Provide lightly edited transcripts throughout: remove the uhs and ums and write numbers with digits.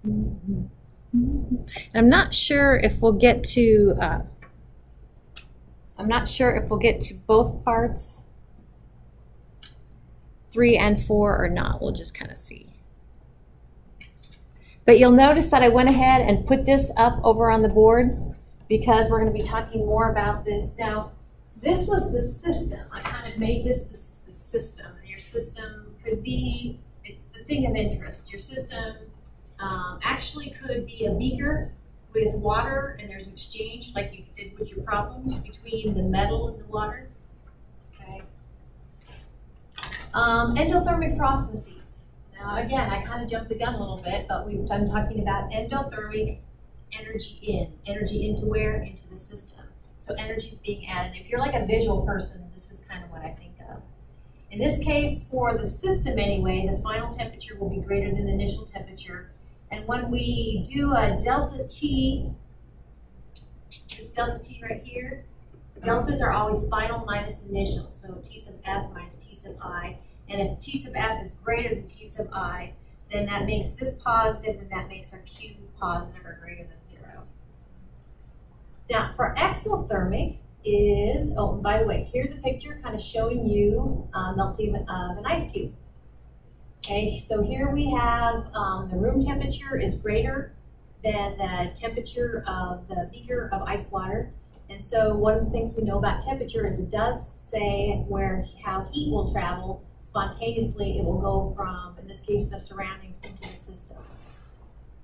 And I'm not sure if we'll get to, both parts, 3 and 4 or not. We'll just kind of see. But you'll notice that I went ahead and put this up over on the board because we're going to be talking more about this. Now, this was the system. I kind of made this the system. Your system could be, it's the thing of interest. Your system actually could be a beaker with water, and there's an exchange like you did with your problems between the metal and the water. Okay. Endothermic processes. Now again, I kind of jumped the gun a little bit, but I'm talking about endothermic energy into where? Into the system. So energy is being added. If you're like a visual person, this is kind of what I think of. In this case, for the system anyway, the final temperature will be greater than the initial temperature. And when we do a delta T, this delta T right here, deltas are always final minus initial. So T sub F minus T sub I. And if T sub F is greater than T sub I, then that makes this positive, and that makes our Q positive or greater than 0. Now, for exothermic is, oh, by the way, here's a picture kind of showing you melting of an ice cube. Okay, so here we have the room temperature is greater than the temperature of the beaker of ice water. And so one of the things we know about temperature is it does say how heat will travel spontaneously. It will go from, in this case, the surroundings into the system.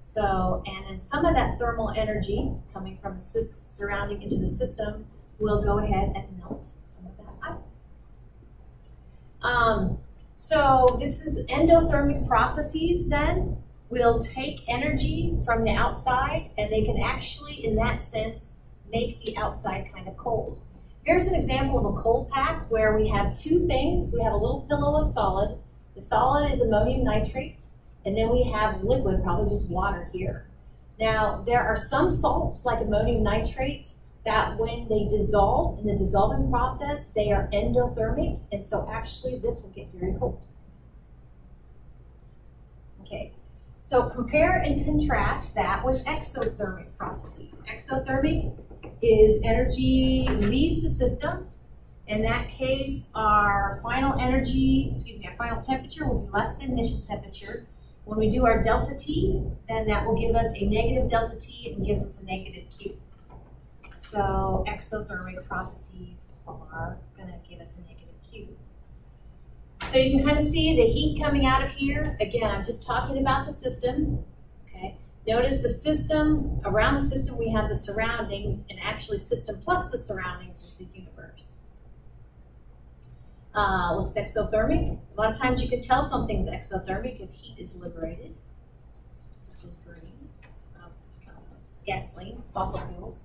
So, and then some of that thermal energy coming from the surrounding into the system will go ahead and melt some of that ice. So this is endothermic processes then. Will take energy from the outside, and they can actually, in that sense, make the outside kind of cold. Here's an example of a cold pack where we have two things. We have a little pillow of solid. The solid is ammonium nitrate, and then we have liquid, probably just water here. Now, there are some salts like ammonium nitrate that when they dissolve in the dissolving process, they are endothermic, and so actually this will get very cold. Okay, so compare and contrast that with exothermic processes. Exothermic is energy leaves the system. In that case, our final energy, our final temperature will be less than initial temperature. When we do our delta T, then that will give us a negative delta T and gives us a negative Q. So exothermic processes are going to give us a negative Q. So you can kind of see the heat coming out of here. Again, I'm just talking about the system. Okay. Notice the system, around the system we have the surroundings, and actually system plus the surroundings is the universe. Looks exothermic. A lot of times you can tell something's exothermic if heat is liberated, which is burning of gasoline, fossil fuels.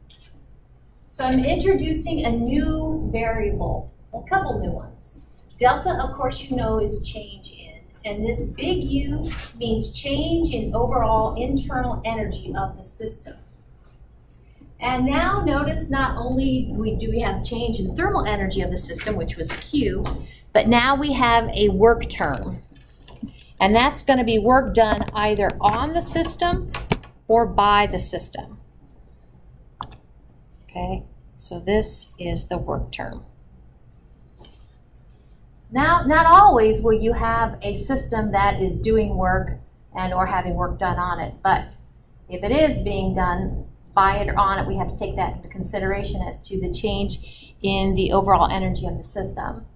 So I'm introducing a new variable, a couple new ones. Delta, of course, you know, is change in, and this big U means change in overall internal energy of the system. And now notice not only do we have change in thermal energy of the system, which was Q, but now we have a work term. And that's going to be work done either on the system or by the system. Okay, so this is the work term. Now, not always will you have a system that is doing work and or having work done on it, but if it is being done by it or on it, we have to take that into consideration as to the change in the overall energy of the system.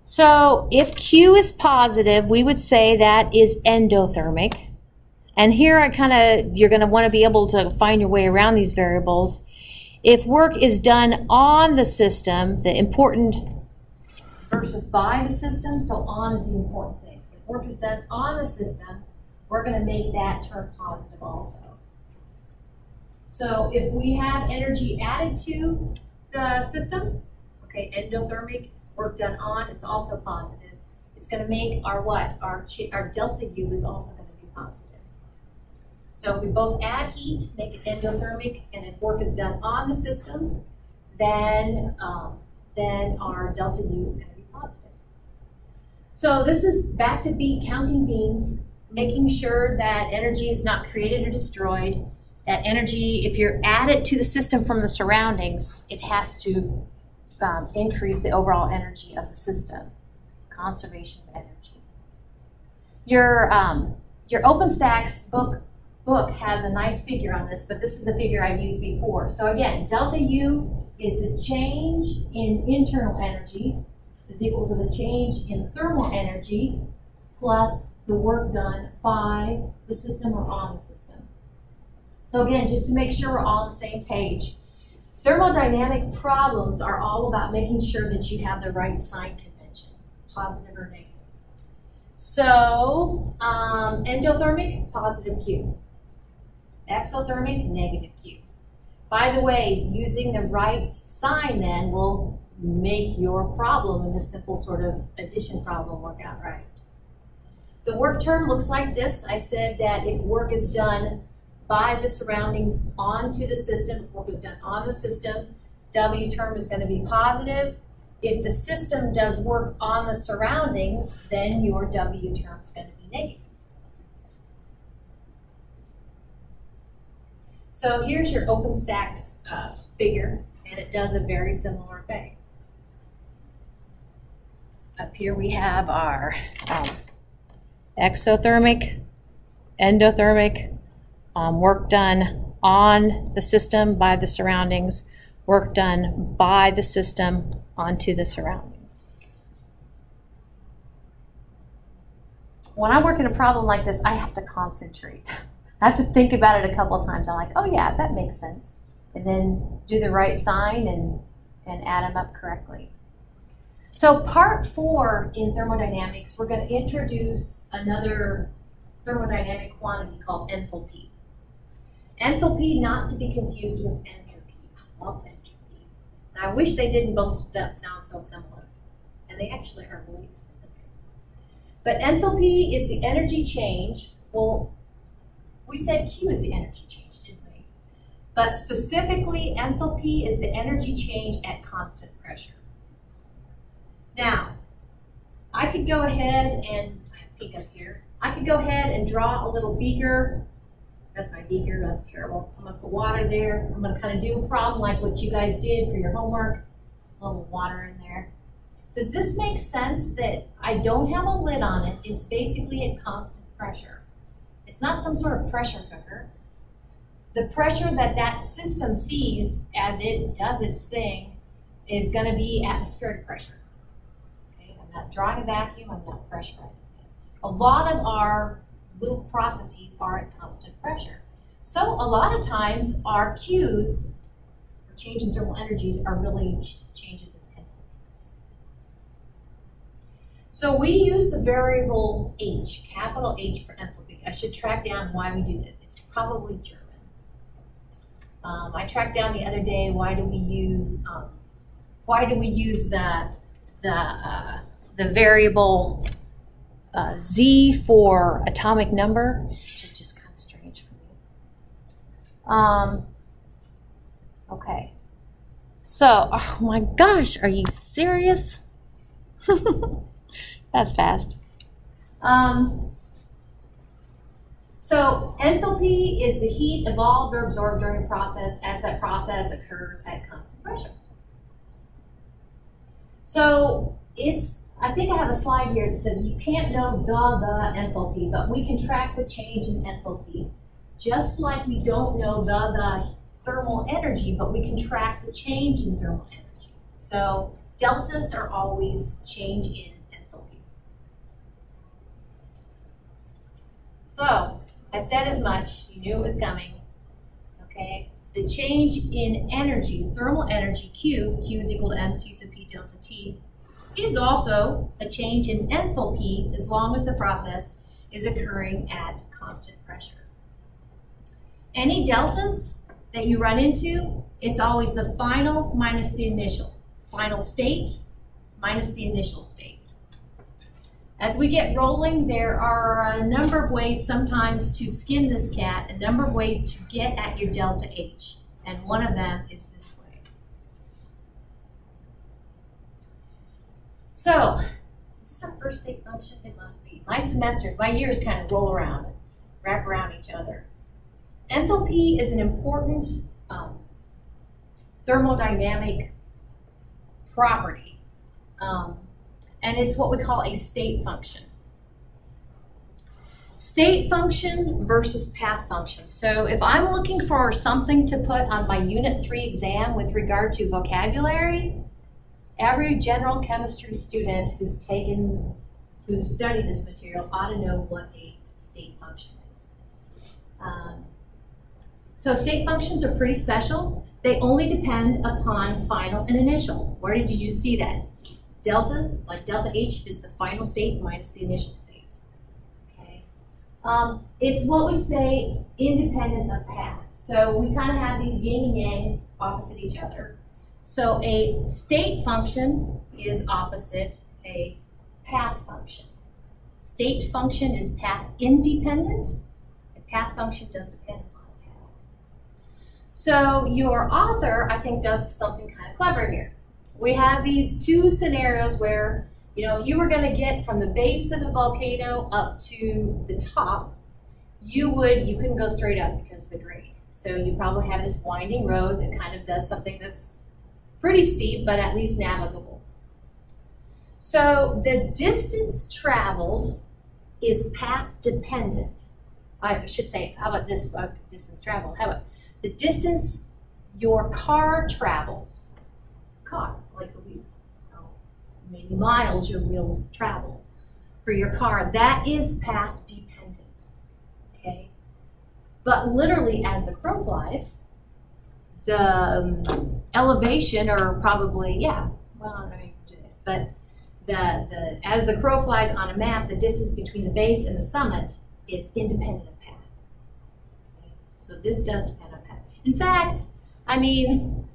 So if Q is positive, we would say that is endothermic. And here you're going to want to be able to find your way around these variables. If work is done on the system, the important versus by the system, so on is the important thing. If work is done on the system, we're going to make that term positive also. So if we have energy added to the system, okay, endothermic, work done on, it's also positive. It's going to make our what? Our delta U is also going to be positive. So if we both add heat, make it endothermic, and if work is done on the system, then our delta U is going to be positive. So this is back to counting beans. making sure that energy is not created or destroyed. That energy, if you're added to the system from the surroundings, it has to increase the overall energy of the system. Conservation of energy. Your OpenStax book has a nice figure on this, but this is a figure I've used before. So again, delta U is the change in internal energy is equal to the change in thermal energy plus the work done by the system or on the system. So again, just to make sure we're all on the same page, thermodynamic problems are all about making sure that you have the right sign convention, positive or negative. So endothermic, positive Q. Exothermic, negative Q. By the way, using the right sign then will make your problem in this simple sort of addition problem work out right. The work term looks like this. I said that if work is done by the surroundings onto the system, work is done on the system, W term is going to be positive. If the system does work on the surroundings, then your W term is going to be negative. So here's your OpenStax figure, and it does a very similar thing. Up here we have our exothermic, endothermic, work done on the system by the surroundings, work done by the system onto the surroundings. When I work in a problem like this, I have to concentrate. I have to think about it a couple of times. I'm like, oh yeah, that makes sense. And then do the right sign and add them up correctly. So part 4 in thermodynamics, we're going to introduce another thermodynamic quantity called enthalpy. Enthalpy, not to be confused with entropy. I love entropy. And I wish they didn't both sound so similar. And they actually are really different. But enthalpy is the energy change. Well, we said Q is the energy change, didn't we? But specifically, enthalpy is the energy change at constant pressure. Now, I could go ahead and, I have pink up here. I could go ahead and draw a little beaker. That's my beaker, that's terrible. I'm gonna put water there. I'm gonna kind of do a problem like what you guys did for your homework. A little water in there. Does this make sense that I don't have a lid on it? It's basically at constant pressure. It's not some sort of pressure cooker. The pressure that that system sees as it does its thing is going to be atmospheric pressure. Okay? I'm not drawing a vacuum, I'm not pressurizing it. A lot of our little processes are at constant pressure. So a lot of times our Qs, or change in thermal energies, are really changes in enthalpies. So we use the variable H, capital H for enthalpy. I should track down why we do that. It's probably German. I tracked down the other day why do we use the variable Z for atomic number, which is just kind of strange for me. Okay. So, oh my gosh, are you serious? That's fast. So enthalpy is the heat evolved or absorbed during a process as that process occurs at constant pressure. So I think I have a slide here that says you can't know the enthalpy, but we can track the change in enthalpy. Just like we don't know the thermal energy, but we can track the change in thermal energy. So deltas are always change in enthalpy. So I said as much, you knew it was coming, okay? The change in energy, thermal energy, Q is equal to mc sub p delta T, is also a change in enthalpy as long as the process is occurring at constant pressure. Any deltas that you run into, it's always the final minus the initial. Final state minus the initial state. As we get rolling, there are a number of ways sometimes to skin this cat, a number of ways to get at your delta H, and one of them is this way. So, this this our first state function? It must be. My semesters, my years kind of roll around, wrap around each other. Enthalpy is an important thermodynamic property, and it's what we call a state function. State function versus path function. So if I'm looking for something to put on my Unit 3 exam with regard to vocabulary, every general chemistry student who's studied this material ought to know what a state function is. So state functions are pretty special. They only depend upon final and initial. Where did you see that? Deltas, like delta H is the final state minus the initial state. It's what we say independent of path. So we kind of have these yin and yangs opposite each other. So a state function is opposite a path function. State function is path independent. A path function does depend upon a path. So your author, I think, does something kind of clever here. We have these two scenarios where, you know, if you were going to get from the base of a volcano up to the top, you couldn't go straight up because of the grade. So you probably have this winding road that kind of does something that's pretty steep, but at least navigable. So the distance traveled is path dependent. I should say, how about this distance traveled? How about the distance your car travels? Car, like the wheels. Maybe miles your wheels travel for your car. That is path dependent, okay? But literally, as the crow flies, the elevation, or probably, yeah, well, I don't know how you do it, but as the crow flies on a map, the distance between the base and the summit is independent of path. Okay? So this does depend on path. In fact, I mean,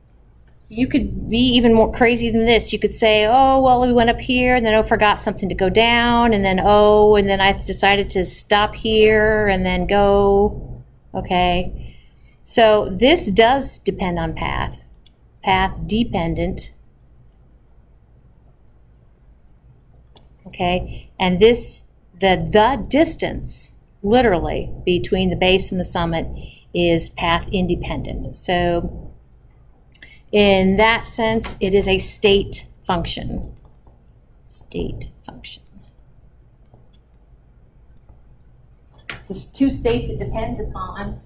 you could be even more crazy than this. You could say, oh, well, we went up here, and then, oh, forgot something to go down, and then, oh, and then I decided to stop here, and then go, okay. So this does depend on path, path dependent, okay. And this, the distance, literally, between the base and the summit is path independent. So in that sense, it is a state function. State function. The two states it depends upon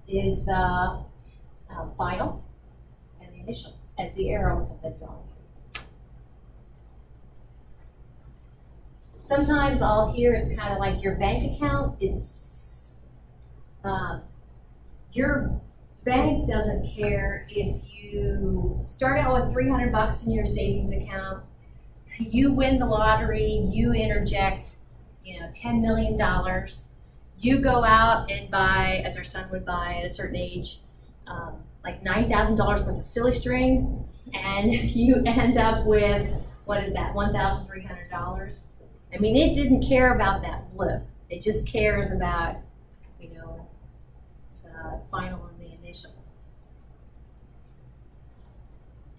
is the final and the initial, as the arrows have been drawn. Sometimes I'll hear it's kind of like your bank account. It's your bank doesn't care if you start out with $300 in your savings account, you win the lottery, you interject, $10 million, you go out and buy, as our son would buy at a certain age, like $9,000 worth of silly string, and you end up with, what is that, $1,300? I mean, it didn't care about that blip. It just cares about, the final and the initial.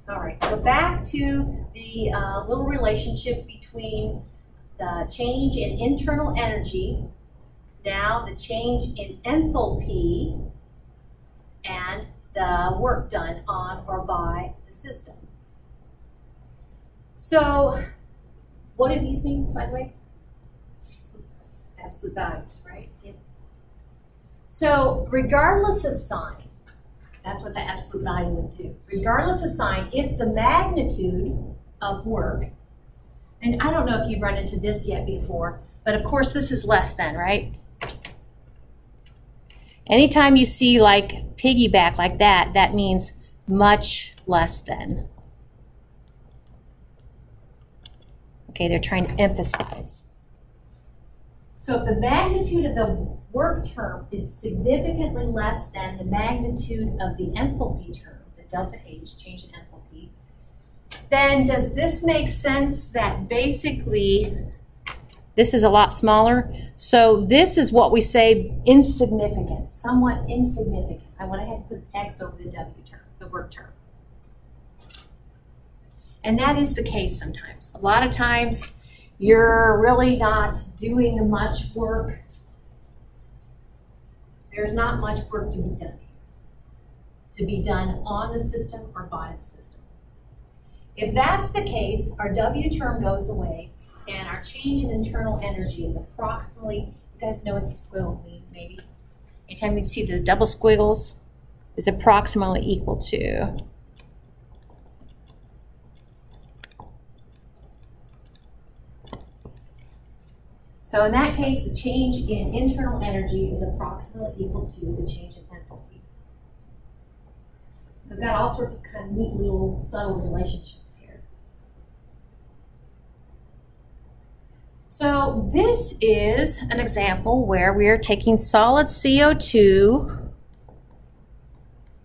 All right, so back to the little relationship between the change in internal energy, now the change in enthalpy, and the work done on or by the system. So, what do these mean, by the way? Absolute values, right? Yeah. So, regardless of sign, that's what the absolute value would do. Regardless of sign, if the magnitude of work, and I don't know if you've run into this yet before, but of course this is less than, right? Anytime you see like piggyback like that, that means much less than. Okay, they're trying to emphasize. So if the magnitude of the work term is significantly less than the magnitude of the enthalpy term, the delta H, change in enthalpy, then does this make sense that basically this is a lot smaller? So this is what we say insignificant, somewhat insignificant. I went ahead and put X over the W term, the work term. And that is the case sometimes. A lot of times you're really not doing much work. There's not much work to be done on the system or by the system. If that's the case, our W term goes away and our change in internal energy is approximately, you guys know what the squiggle means, maybe? Anytime you see those double squiggles, is approximately equal to so in that case, the change in internal energy is approximately equal to the change in enthalpy. So we've got all sorts of kind of neat little subtle relationships here. So this is an example where we are taking solid CO2,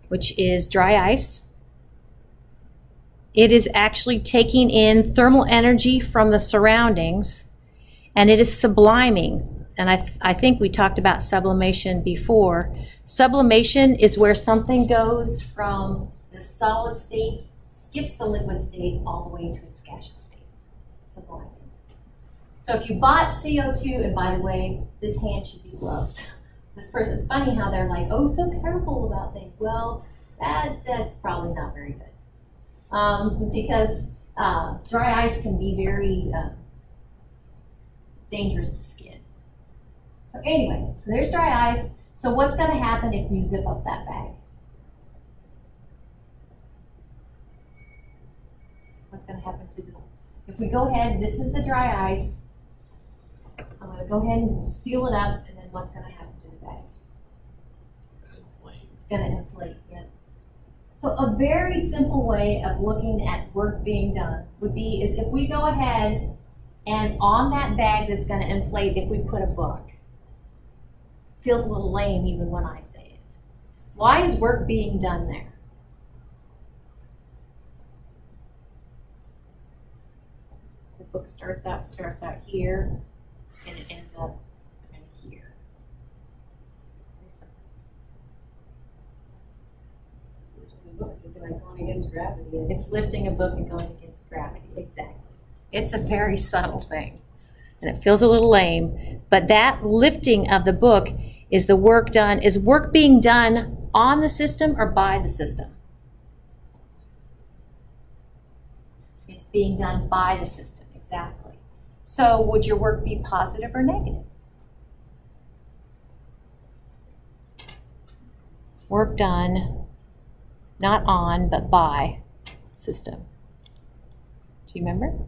which is dry ice. It is actually taking in thermal energy from the surroundings, and it is subliming. And I think we talked about sublimation before. Sublimation is where something goes from the solid state, skips the liquid state, all the way to its gaseous state. Subliming. So if you bought CO2, and by the way, this hand should be gloved. This person, it's funny how they're like, oh, so careful about things. Well, that's probably not very good. Because dry ice can be very dangerous to skin. So anyway, so there's dry ice. So what's going to happen if you zip up that bag? What's going to happen to the, if we go ahead, this is the dry ice. I'm going to go ahead and seal it up, and then what's going to happen to the bag? It's going to inflate, yeah. So a very simple way of looking at work being done would be is if we go ahead and on that bag that's going to inflate, if we put a book. Feels a little lame even when I say it. Why is work being done there? The book starts out here, and it ends up kind of here. It's like going against gravity. It's lifting a book and going against gravity, exactly. It's a very subtle thing, and it feels a little lame, but that lifting of the book is the work done. Is work being done on the system or by the system? It's being done by the system, exactly. So would your work be positive or negative? Work done, not on, but by system. Do you remember?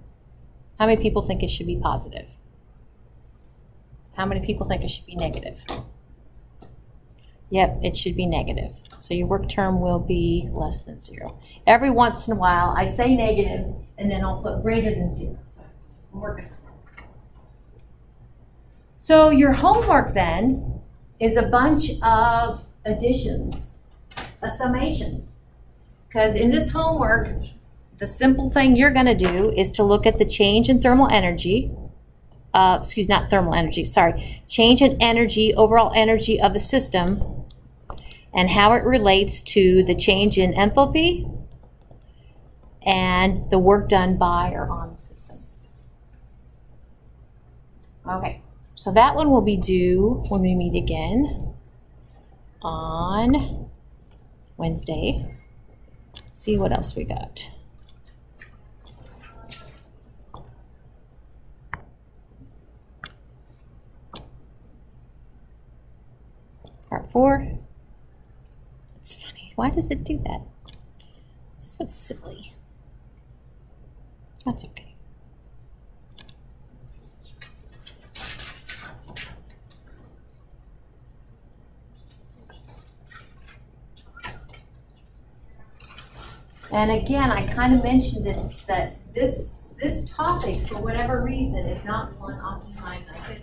How many people think it should be positive? How many people think it should be negative? Yep, it should be negative. So your work term will be less than 0. Every once in a while, I say negative, and then I'll put greater than 0. So I'm working. So your homework then is a bunch of additions, summations. Because in this homework, the simple thing you're going to do is to look at the change in thermal energy, not thermal energy, sorry, change in energy, overall energy of the system, and how it relates to the change in enthalpy and the work done by or on the system. Okay, so that one will be due when we meet again on Wednesday. Let's see what else we got. Part 4. It's funny. Why does it do that? It's so silly. That's okay. And again, I kind of mentioned this, that this topic, for whatever reason, is not one oftentimes, I could,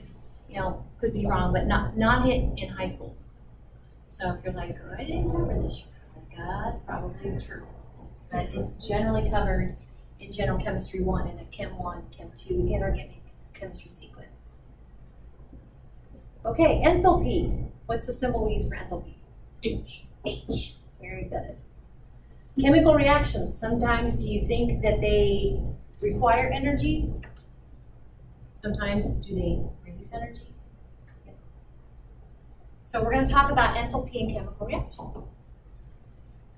could be wrong, but not hit in high schools. So if you're like, oh, I didn't cover this, you're like, that's probably true. But it's generally covered in General Chemistry 1 and a Chem 1, Chem 2, inorganic chemistry sequence. Okay, enthalpy. What's the symbol we use for enthalpy? H. H. Very good. Chemical reactions. Sometimes do you think that they require energy? Sometimes do they release energy? Yeah. So we're going to talk about enthalpy and chemical reactions.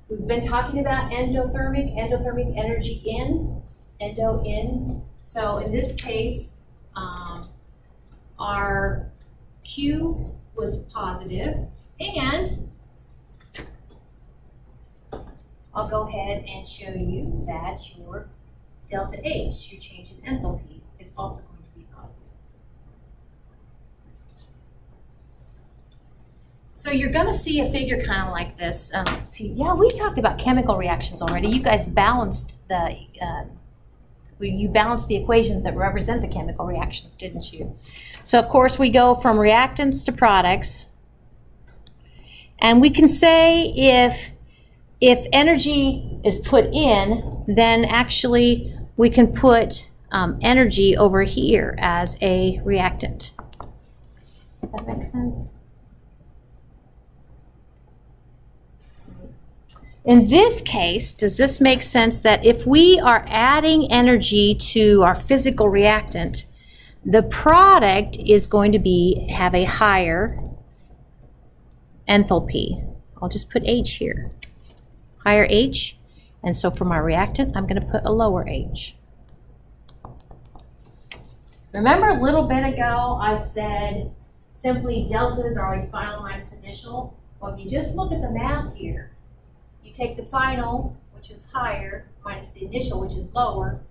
We've been talking about endothermic energy in, endo in. So in this case, our Q was positive, and I'll go ahead and show you that your delta H, your change in enthalpy, is also going to be positive. So you're going to see a figure kind of like this. Yeah, we talked about chemical reactions already. You guys balanced you balanced the equations that represent the chemical reactions, didn't you? So of course we go from reactants to products, and we can say if energy is put in, then actually we can put energy over here as a reactant. Does that make sense? In this case, does this make sense that if we are adding energy to our physical reactant, the product is going to have a higher enthalpy? I'll just put H here. Higher H, and so for my reactant, I'm going to put a lower H. Remember a little bit ago I said simply deltas are always final minus initial? Well, if you just look at the math here, you take the final, which is higher, minus the initial, which is lower,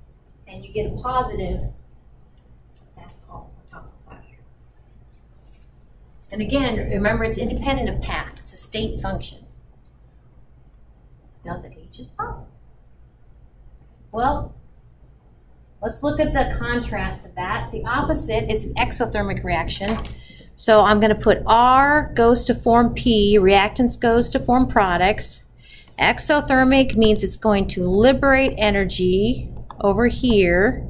and you get a positive. That's all we're talking about here. And again, remember it's independent of path. It's a state function. Delta H is positive. Well, let's look at the contrast of that. The opposite is an exothermic reaction. So I'm going to put R goes to form P, reactants goes to form products. Exothermic means it's going to liberate energy over here.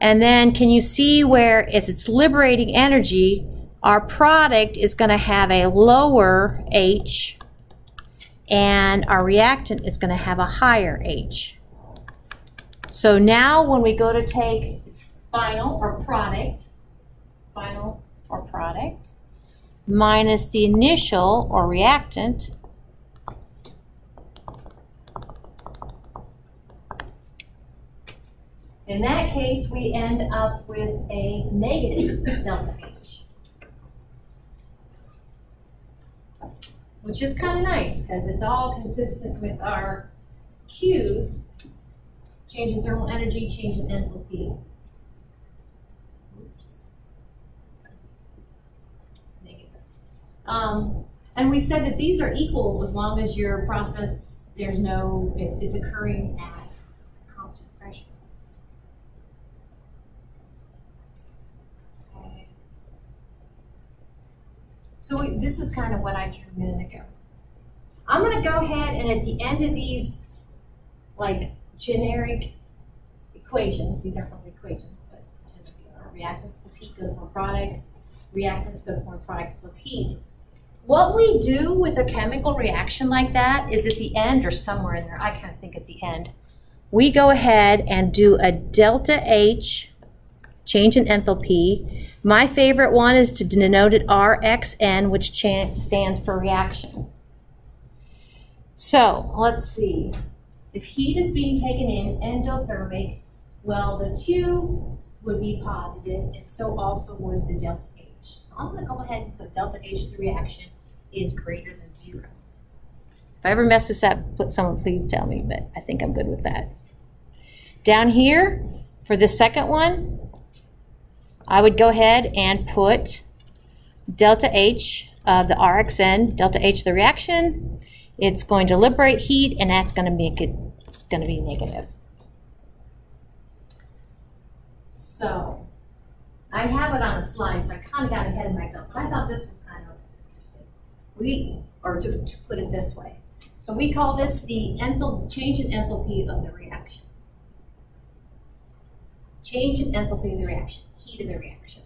And then can you see where as it's liberating energy, our product is going to have a lower H and our reactant is going to have a higher H. So now when we go to take its final or product minus the initial or reactant, in that case, we end up with a negative delta H, which is kind of nice because it's all consistent with our Q's, change in thermal energy, change in enthalpy. Oops. Negative. And we said that these are equal as long as your process, it's occurring at constant pressure. So this is kind of what I drew a minute ago. I'm going to go ahead and at the end of these like generic equations, these aren't really equations, but pretend to be reactants plus heat go to form products, reactants go to form products plus heat. What we do with a chemical reaction like that is at the end or somewhere in there, I kind of think at the end, we go ahead and do a delta H, change in enthalpy. My favorite one is to denote it RXN, which stands for reaction. So let's see. If heat is being taken in, endothermic, well, the Q would be positive, and so also would the delta H. So I'm going to go ahead and put delta H of the reaction is greater than 0. If I ever mess this up, someone please tell me, but I think I'm good with that. Down here, for the second one, I would go ahead and put delta H of the RXN, delta H of the reaction. It's going to liberate heat, and that's going to make it, it's going to be negative. So I have it on a slide, so I kind of got ahead of myself, but I thought this was kind of interesting. To put it this way. So we call this the change in enthalpy of the reaction. Change in enthalpy of the reaction. Heat of the reaction.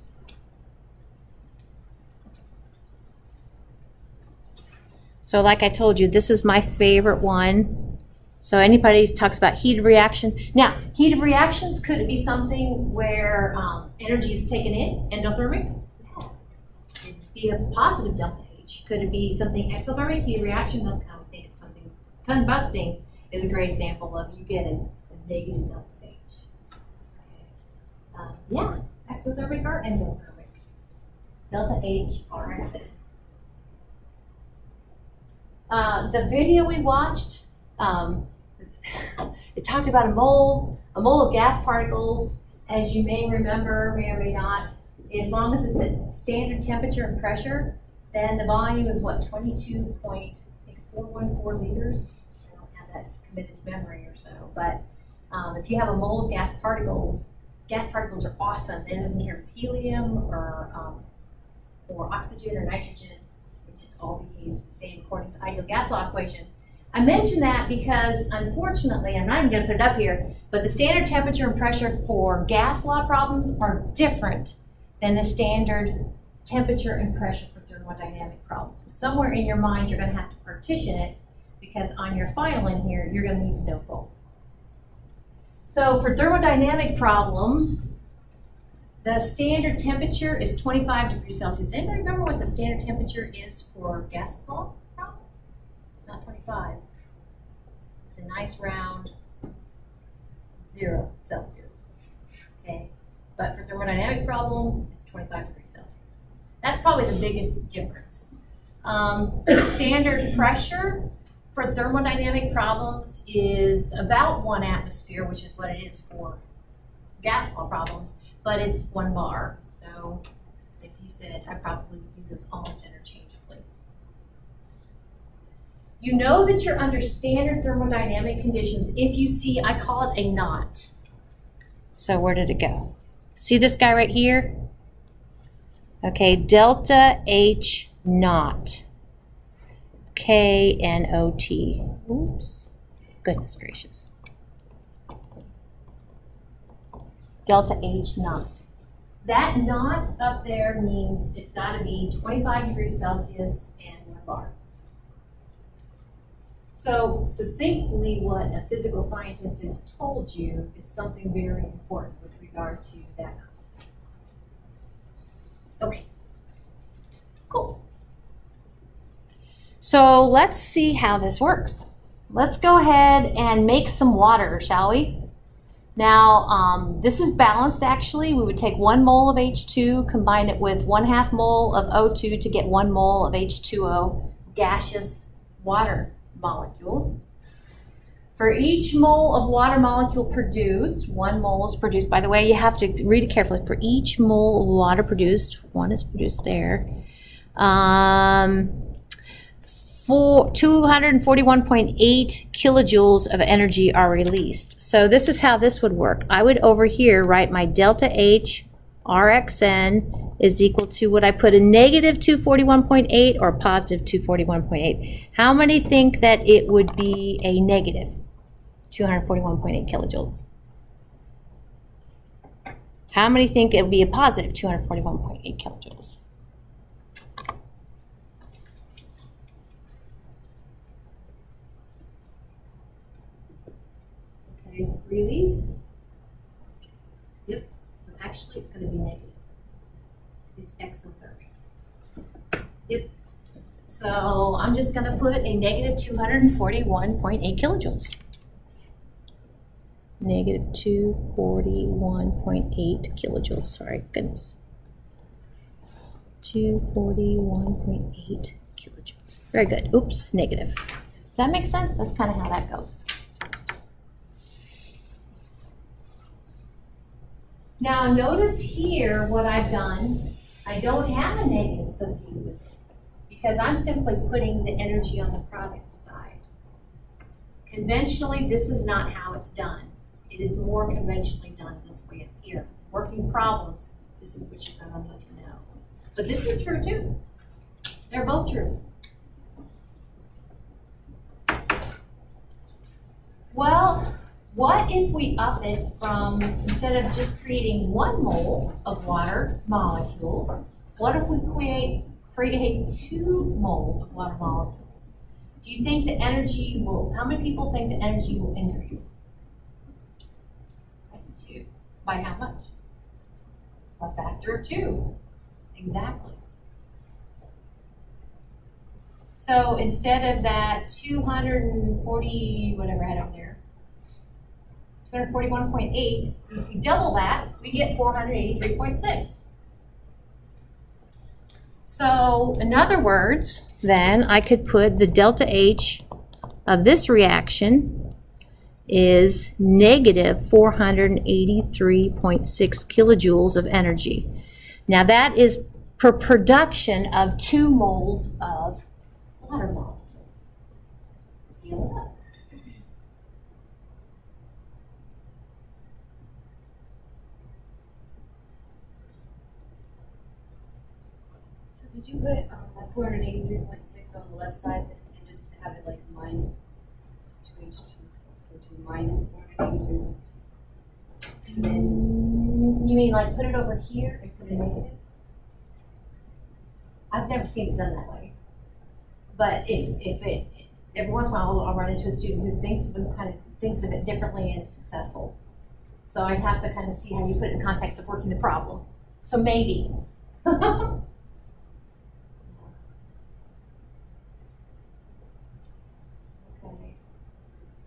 So like I told you, this is my favorite one. So anybody talks about heat of reaction. Now, heat of reactions, could it be something where energy is taken in, endothermic? Yeah. It'd be a positive delta H. Could it be something exothermic, heat of reaction? That's kind of think of something. Combusting is a great example of you get a negative delta H. Okay. Yeah, exothermic or endothermic. Delta H, RXN. The video we watched, it talked about a mole of gas particles, as you may remember, may or may not. As long as it's at standard temperature and pressure, then the volume is what, 22.414 liters? I don't have that committed to memory or so, but if you have a mole of gas particles are awesome. It doesn't care if it's helium or oxygen or nitrogen. It just all behaves the same according to the ideal gas law equation. I mention that because, unfortunately, I'm not even going to put it up here, but the standard temperature and pressure for gas law problems are different than the standard temperature and pressure for thermodynamic problems. So somewhere in your mind, you're going to have to partition it, because on your final in here, you're going to need to know both. So for thermodynamic problems, the standard temperature is 25 degrees Celsius. Anybody remember what the standard temperature is for gas law problems? It's not 25. It's a nice round 0 Celsius. Okay, but for thermodynamic problems, it's 25 degrees Celsius. That's probably the biggest difference. Standard pressure for thermodynamic problems is about 1 atmosphere, which is what it is for gas law problems, but it's 1 bar. So if you said, I probably would use those almost interchangeably. You know that you're under standard thermodynamic conditions if you see, I call it a knot. So where did it go? See this guy right here? Okay, delta H naught. K-N-O-T. Oops. Goodness gracious. Delta H naught. That naught up there means it's got to be 25 degrees Celsius and 1 bar. So succinctly, what a physical scientist has told you is something very important with regard to that constant. Okay, cool. So let's see how this works. Let's go ahead and make some water, shall we? Now, this is balanced actually. We would take 1 mole of H2, combine it with 1/2 mole of O2 to get 1 mole of H2O, gaseous water molecules. For each mole of water molecule produced, 1 mole is produced. By the way, you have to read it carefully. For each mole of water produced, 1 is produced there. 241.8 kilojoules of energy are released. So this is how this would work. I would over here write my delta H RXN is equal to, would I put a negative 241.8 or a positive 241.8? How many think that it would be a negative 241.8 kilojoules? How many think it would be a positive 241.8 kilojoules? Released. Yep. So actually, it's going to be negative. It's exothermic. Yep. So I'm just going to put a negative 241.8 kilojoules. Negative 241.8 kilojoules. Sorry, goodness. 241.8 kilojoules. Very good. Oops, negative. Does that make sense? That's kind of how that goes. Now notice here what I've done. I don't have a negative associated with it because I'm simply putting the energy on the product side. Conventionally, this is not how it's done. It is more conventionally done this way up here. Working problems, this is what you're going to need to know. But this is true too. They're both true. Well, what if we up it from, instead of just creating 1 mole of water molecules, what if we create 2 moles of water molecules? Do you think the energy will, how many people think the energy will increase? I do 2. By how much? A factor of 2. Exactly. So instead of that 240, whatever I had on there, 241.8, if we double that, we get 483.6. So in other words, then I could put the delta H of this reaction is negative 483.6 kilojoules of energy. Now that is per production of 2 moles of water molecules. Scale it up. So did you put that 483.6 on the left side and just have it like minus 2H2 plus O2 minus 483.6? And then You mean like put it over here and put it negative? I've never seen it done that way. But if it, every once in a while I'll run into a student who thinks of it differently and is successful. So I'd have to kind of see how you put it in context of working the problem. So maybe. Okay.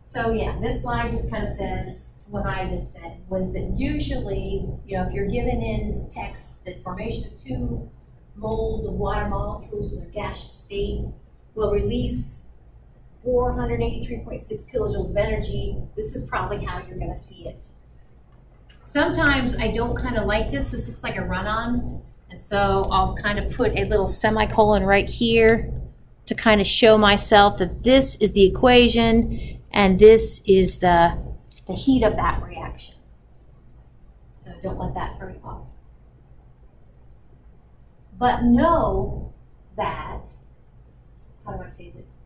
So yeah, this slide just kind of says what I just said, was that usually, if you're given in text that formation of 2 moles of water molecules in their gaseous state will release 483.6 kilojoules of energy, this is probably how you're going to see it. Sometimes I don't kind of like this. This looks like a run-on, and so I'll kind of put a little semicolon right here to kind of show myself that this is the equation and this is the heat of that reaction. So don't let that throw you off. But know that, how do I say this?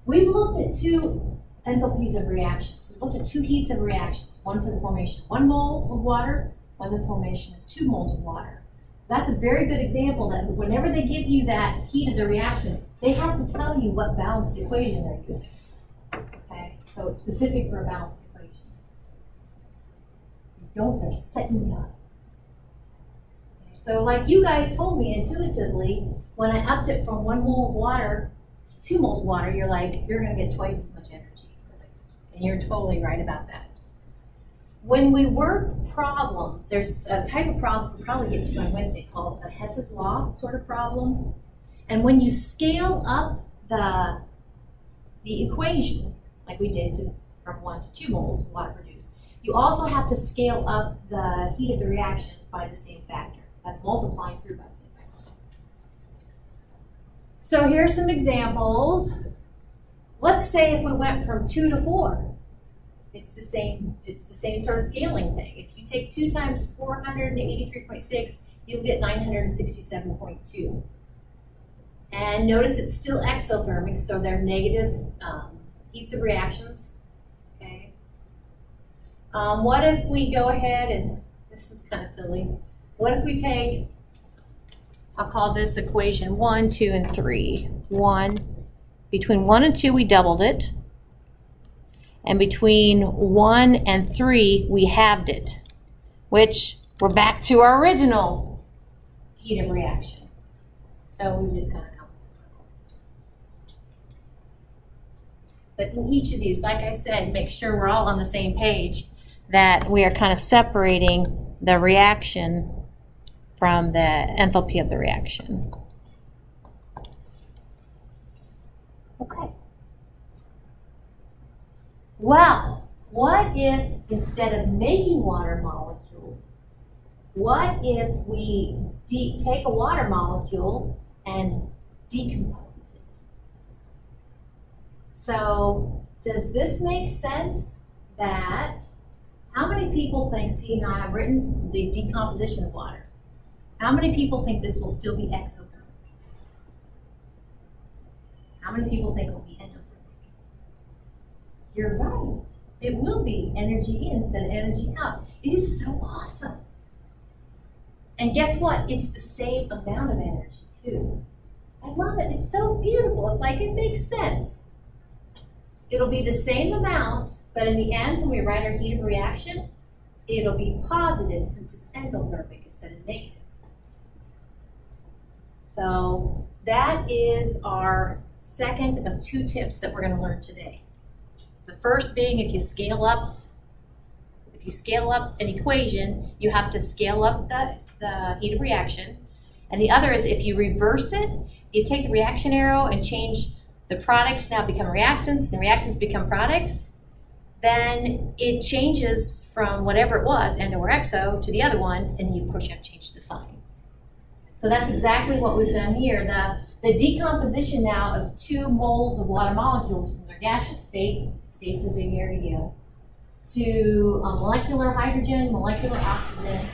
We've looked at 2 enthalpies of reactions. We've looked at 2 heats of reactions, one for the formation of 1 mole of water, one for the formation of 2 moles of water. So that's a very good example that whenever they give you that heat of the reaction, they have to tell you what balanced equation they're using. Okay, so it's specific for a balanced equation. If you don't, they're setting you up. So like you guys told me intuitively, when I upped it from 1 mole of water to 2 moles of water, you're like, you're going to get twice as much energy released. And you're totally right about that. When we work problems, there's a type of problem we'll probably get to on Wednesday called a Hess's Law sort of problem. And when you scale up the equation, like we did from 1 to 2 moles of water produced, you also have to scale up the heat of the reaction by the same factor, by multiplying through by the same factor. So here's some examples. Let's say if we went from 2 to 4. It's the same sort of scaling thing. If you take 2 times 483.6, you'll get 967.2. And notice it's still exothermic, so they're negative heats of reactions. Okay. What if we go ahead and, this is kind of silly, what if we take, I'll call this equation 1, 2, and 3. Between 1 and 2 we doubled it, and between 1 and 3 we halved it, which we're back to our original heat of reaction. So we just kind of come full circle. But in each of these, like I said, make sure we're all on the same page, that we are kind of separating the reaction from the enthalpy of the reaction. Okay. Well, what if instead of making water molecules, what if we take a water molecule and decompose it? So does this make sense that, how many people think, see now I've written the decomposition of water, how many people think this will still be exothermic? How many people think it will be endothermic? You're right. It will be energy in instead of energy out. It is so awesome. And guess what? It's the same amount of energy too. I love it. It's so beautiful. It's like it makes sense. it'll be the same amount, but in the end, when we write our heat of reaction, it'll be positive since it's endothermic instead of negative. So that is our second of 2 tips that we're going to learn today. The first being if you scale up an equation, you have to scale up the heat of reaction. And the other is if you reverse it, you take the reaction arrow and change the products now become reactants, the reactants become products, then it changes from whatever it was, endo or exo, to the other one, and of course you have to change the sign. So that's exactly what we've done here. The decomposition now of 2 moles of water molecules from their gaseous state, state's a big area, to molecular hydrogen, molecular oxygen,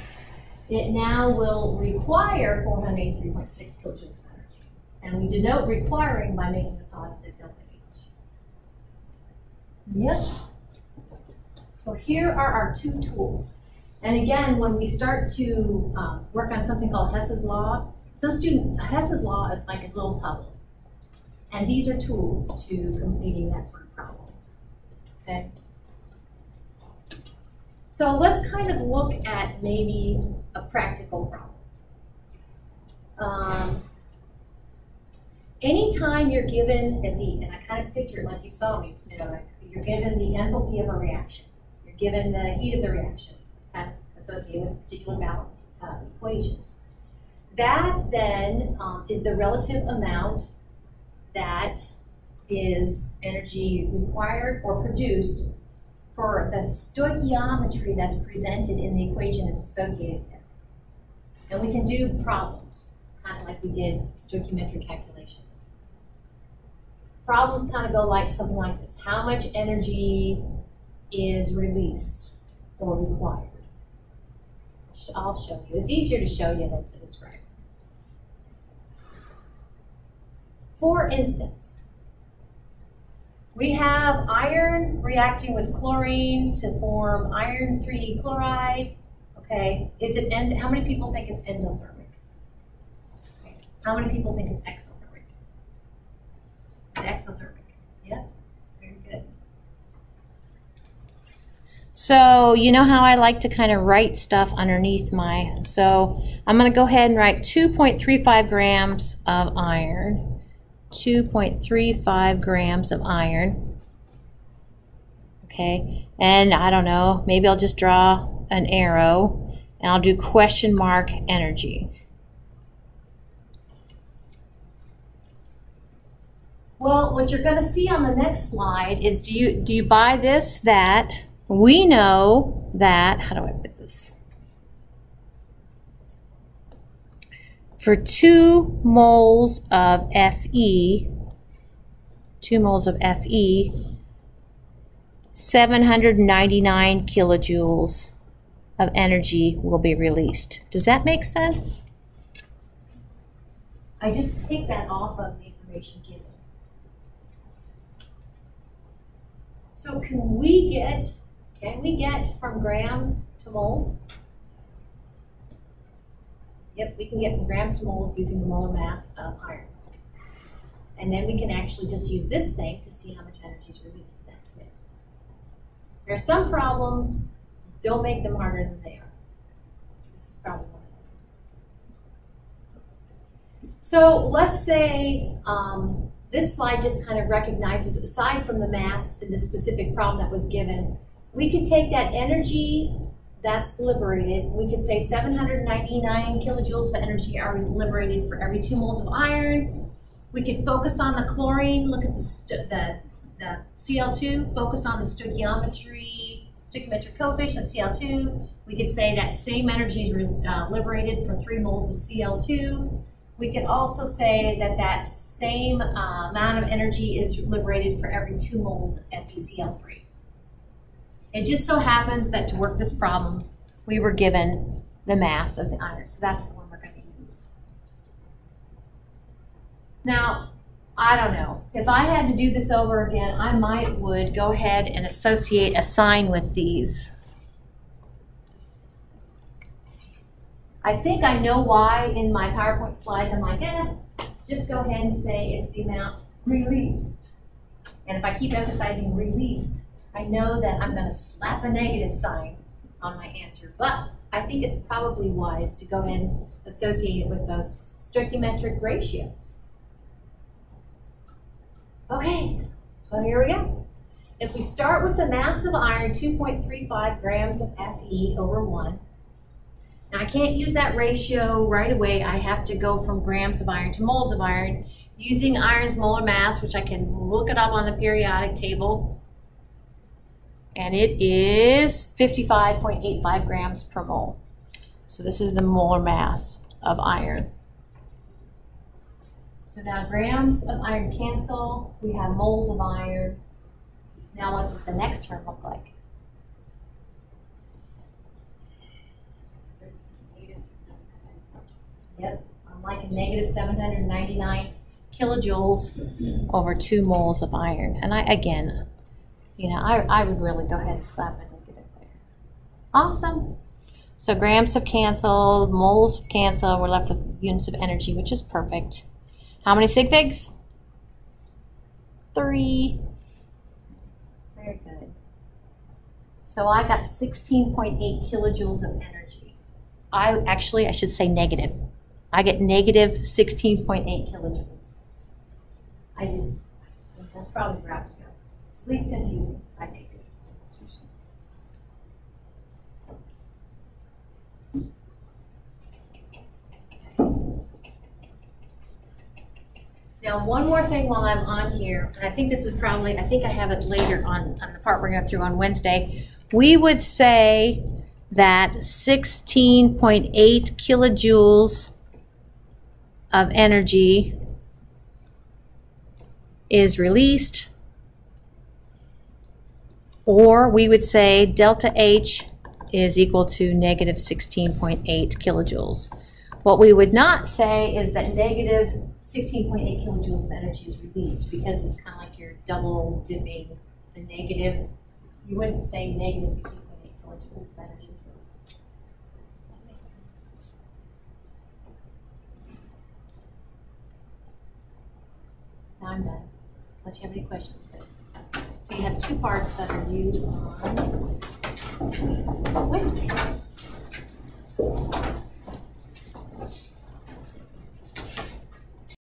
it now will require 483.6 kilojoules of energy. And we denote requiring by making the positive delta H. Yep. So here are our 2 tools. And again, when we start to work on something called Hess's Law, Hess's Law is like a little puzzle. And these are tools to completing that sort of problem. Okay? So let's kind of look at maybe a practical problem. Anytime you're given and I kind of picture it like you saw me just now, you're given the enthalpy of a reaction. You're given the heat of the reaction, kind of associated with a particular balanced equation. That then is the relative amount that is energy required or produced for the stoichiometry that's presented in the equation it's associated with. And we can do problems, kind of like we did stoichiometric calculations. Problems kind of go like something like this. How much energy is released or required? I'll show you. It's easier to show you than to describe it. For instance, we have iron reacting with chlorine to form iron 3 chloride. Okay, how many people think it's endothermic? Okay. How many people think it's exothermic? It's exothermic. Yeah, very good. So you know how I like to kind of write stuff underneath so I'm going to go ahead and write 2.35 grams of iron. 2.35 grams of iron. Okay, and I don't know, maybe I'll just draw an arrow and I'll do question mark energy. Well, what you're going to see on the next slide is do you buy this, that we know that, how do I put this? For 2 moles of Fe, 799 kilojoules of energy will be released. Does that make sense? I just picked that off of the information given. So can we get from grams to moles? Yep, we can get from grams to moles using the molar mass of iron. And then we can actually just use this thing to see how much energy is released. That's it. There are some problems, don't make them harder than they are. This is probably one of them. So let's say this slide just kind of recognizes, aside from the mass in the specific problem that was given, we could take that energy that's liberated. We could say 799 kilojoules of energy are liberated for every 2 moles of iron. We could focus on the chlorine, look at the Cl2, focus on the stoichiometric coefficient, Cl2. We could say that same energy is liberated for 3 moles of Cl2. We could also say that same amount of energy is liberated for every 2 moles of FeCl3. It just so happens that to work this problem, we were given the mass of the iron. So that's the one we're going to use. Now, I don't know. If I had to do this over again, I would go ahead and associate a sign with these. I think I know why in my PowerPoint slides I'm like, just go ahead and say it's the amount released. And if I keep emphasizing released, I know that I'm going to slap a negative sign on my answer. But I think it's probably wise to go ahead and associate it with those stoichiometric ratios. Okay, so here we go. If we start with the mass of iron, 2.35 grams of Fe over 1. Now I can't use that ratio right away. I have to go from grams of iron to moles of iron using iron's molar mass, which I can look it up on the periodic table. And it is 55.85 grams per mole. So this is the molar mass of iron. So now grams of iron cancel. We have moles of iron. Now what does the next term look like? Yep, I'm like a negative 799 kilojoules over 2 moles of iron. And I would really go ahead and slap a negative there. Awesome. So grams have canceled, moles have canceled. We're left with units of energy, which is perfect. How many sig figs? 3. Very good. So I got 16.8 kilojoules of energy. I should say negative. I get negative 16.8 kilojoules. I just think that's probably where I have to go. It's least confusing, I think. Now, one more thing while I'm on here, and I think this is probably, I think I have it later on the part we're going to go through on Wednesday. We would say that 16.8 kilojoules of energy is released, or we would say delta H is equal to negative 16.8 kilojoules. What we would not say is that negative 16.8 kilojoules of energy is released, because it's kind of like you're double dipping the negative. You wouldn't say negative 16.8 kilojoules of energy is released. That makes sense. Now I'm done, unless you have any questions. So you have 2 parts that are due on